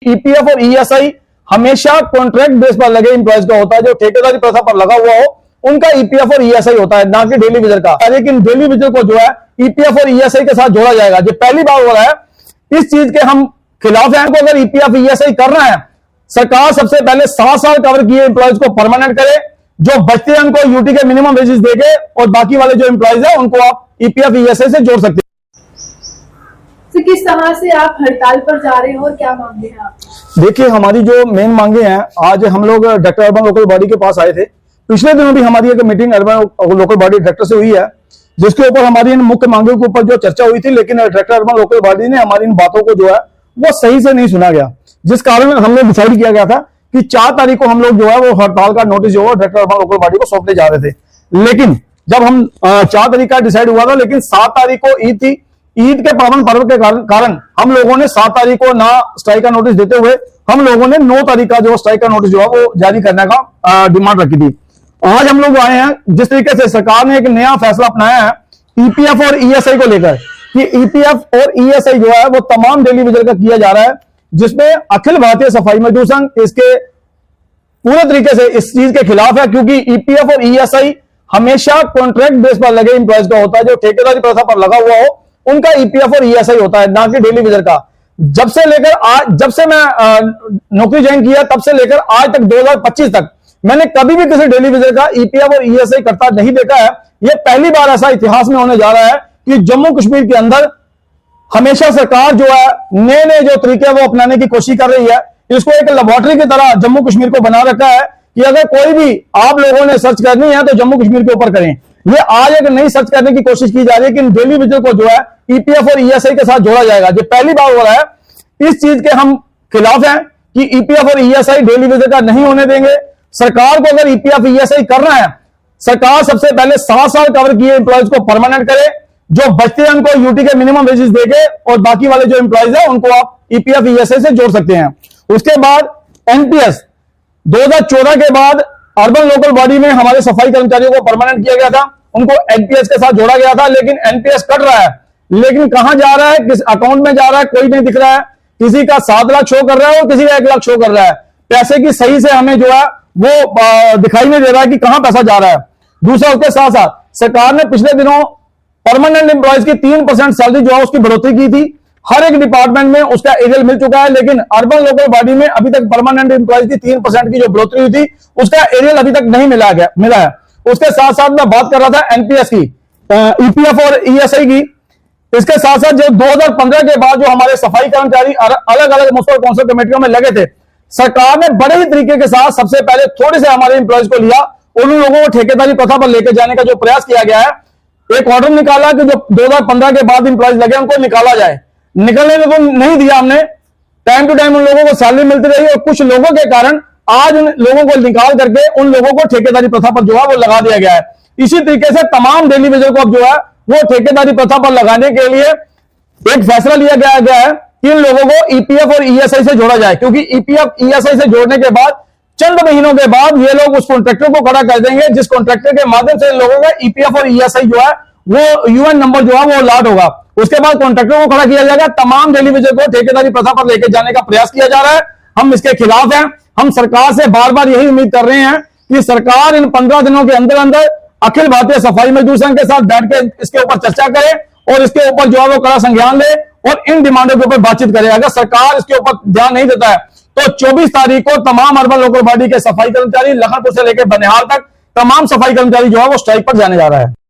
EPF और ESI हमेशा contract base पर लगे एम्प्लॉयज का होता है। जो ठेकेदारी प्रथा पर लगा हुआ हो उनका ईपीएफ और ईएसआई होता है, ना कि डेली वेजर का। लेकिन डेली वेजर को जो है ईपीएफ और ईएसआई के साथ जोड़ा जाएगा। जो पहली बार हो रहा है, इस चीज के हम खिलाफ हैं। अगर ईपीएफ ईएसआई करना है, सरकार सबसे पहले 7 साल कवर किए एम्प्लॉयज को परमानेंट करे। जो बचते हैं उनको यूटी के मिनिमम वेजेस देके, और बाकी वाले जो एम्प्लॉयज है उनको आप ईपीएफ ईएसआई से जोड़ सकते हैं। तो किस तरह से आप हड़ताल पर जा रहे हो और क्या मांगे हैं आप? देखिए, हमारी जो मेन मांगे हैं, आज हम लोग डायरेक्टर अर्बन लोकल बॉडी के पास आए थे। पिछले दिनों भी हमारी एक meeting urban local body director से हुई है, जिसके ऊपर हमारी इन मुख्य मांगों के ऊपर जो चर्चा हुई थी। लेकिन डायरेक्टर अर्बन लोकल बॉडी ने हमारी इन बातों को जो है वो सही से नहीं सुना गया, जिस कारण हमने डिसाइड किया गया था कि 4 तारीख को हम लोग जो है वो हड़ताल का नोटिस जो है डायरेक्टर अर्बन लोकल बॉडी को सौंपने जा रहे थे। लेकिन जब हम 4 तारीख का डिसाइड हुआ था, लेकिन 7 तारीख को ईद थी। ईद के पावन पर्व के कारण हम लोगों ने 7 तारीख को ना स्ट्राइक का नोटिस देते हुए हम लोगों ने 9 तारीख का जो स्ट्राइक का नोटिस जो है वो जारी करने का डिमांड रखी थी। आज हम लोग आए हैं, जिस तरीके से सरकार ने एक नया फैसला अपनाया है ईपीएफ और ईएसआई को लेकर, कि ईपीएफ और ईएसआई जो है वो तमाम डेली वेजर का किया जा रहा है, जिसमें अखिल भारतीय सफाई मजदूर संघ इसके पूरे तरीके से इस चीज के खिलाफ है। क्योंकि ईपीएफ और ईएसआई हमेशा कॉन्ट्रैक्ट बेस पर लगे एम्प्लॉयज का होता है। जो ठेकेदारी प्रथा पर लगा हुआ हो उनका ईपीएफ और ईएसआई होता है, ना कि डेली वेजर का। जब से मैं नौकरी ज्वाइन किया तब से लेकर आज तक 2025 तक मैंने कभी भी किसी डेली वेजर का ईपीएफ और ईएसआई करता नहीं देखा है। यह पहली बार ऐसा इतिहास में होने जा रहा है कि जम्मू कश्मीर के अंदर हमेशा सरकार जो है नए नए जो तरीके वो अपनाने की कोशिश कर रही है। इसको एक लेबोरेटरी की तरह जम्मू कश्मीर को बना रखा है कि अगर कोई भी आप लोगों ने सर्च करनी है तो जम्मू कश्मीर के ऊपर करें। ये आज एक नई सर्च करने की कोशिश की जा रही है कि डेली वेजर को जो है ईपीएफ और ईएसआई के साथ जोड़ा जाएगा। जो पहली बार हो रहा है, इस चीज के हम खिलाफ हैं कि ईपीएफ और ईएसआई डेली वेजर का नहीं होने देंगे। सरकार को अगर ईपीएफ ईएसआई करना है, सरकार सबसे पहले 7 साल कवर किए एम्प्लॉयज को परमानेंट करे। जो बचते हैं उनको यूटी के मिनिमम वेजेस देके, और बाकी वाले जो एम्प्लॉयज है उनको आप ईपीएफ ईएसआई से जोड़ सकते हैं। उसके बाद एनपीएस 2014 के बाद अर्बन लोकल बॉडी में हमारे सफाई कर्मचारियों को परमानेंट किया गया था, उनको एनपीएस के साथ जोड़ा गया था। लेकिन एनपीएस कट रहा है, लेकिन कहां जा रहा है, किस अकाउंट में जा रहा है, कोई नहीं दिख रहा है। किसी का 7 लाख शो कर रहा है और किसी का 1 लाख शो कर रहा है। पैसे की सही से हमें जो है वो दिखाई नहीं दे रहा है कि कहां पैसा जा रहा है। दूसरा, उसके साथ साथ सरकार ने पिछले दिनों परमानेंट एम्प्लॉयज की 3% सैलरी जो है उसकी बढ़ोतरी की थी। हर एक डिपार्टमेंट में उसका एरियल मिल चुका है, लेकिन अर्बन लोकल बॉडी में अभी तक परमानेंट एम्प्लॉयज की 3% की जो बढ़ोतरी हुई थी उसका एरियल अभी तक नहीं मिला है। उसके साथ साथ मैं बात कर रहा था एनपीएस की, ईपीएफ और ईएसआई की। इसके साथ साथ जो 2015 के बाद जो हमारे सफाई कर्मचारी अलग अलग मुफ्त काउंसिल कमेटियों में लगे थे, सरकार ने बड़े ही तरीके के साथ सबसे पहले थोड़े से हमारे एम्प्लॉयज को लिया और उन लोगों को ठेकेदारी प्रथा पर लेकर जाने का जो प्रयास किया गया है। एक ऑर्डर निकाला कि जो 2015 के बाद एम्प्लॉयज लगे उनको निकाला जाए। निकलने को नहीं दिया हमने। टाइम टू टाइम उन लोगों को सैलरी मिलती रही, और कुछ लोगों के कारण आज उन लोगों को निकाल करके उन लोगों को ठेकेदारी प्रथा पर जो है वो लगा दिया गया है। इसी तरीके से तमाम डेली वेजर को अब जो है वो ठेकेदारी प्रथा पर लगाने के लिए एक फैसला लिया गया है कि इन लोगों को ईपीएफ और ईएसआई से जोड़ा जाए। क्योंकि ईपीएफ ईएसआई से जोड़ने के बाद चंद महीनों के बाद ये लोग उस कॉन्ट्रैक्टर को खड़ा कर देंगे, जिस कॉन्ट्रैक्टर के माध्यम से इन लोगों का ईपीएफ और ईएसआई जो है वो यूएन नंबर जो है वो अलॉट होगा। उसके बाद कॉन्ट्रैक्टर को खड़ा किया जाएगा। तमाम डेली वेजर को ठेकेदारी प्रथा पर लेकर जाने का प्रयास किया जा रहा है। हम इसके खिलाफ हैं। हम सरकार से बार बार यही उम्मीद कर रहे हैं कि सरकार इन 15 दिनों के अंदर अंदर अखिल भारतीय सफाई मजदूर संघ के साथ बैठ के इसके ऊपर चर्चा करे और इसके ऊपर जो है वो कड़ा संज्ञान ले और इन डिमांडों के ऊपर बातचीत करे। अगर सरकार इसके ऊपर ध्यान नहीं देता है तो 24 तारीख को तमाम अर्बन लोकल बॉडी के सफाई कर्मचारी लखनपुर से लेकर बनिहाल तक तमाम सफाई कर्मचारी जो है वो स्ट्राइक पर जाने जा रहा है।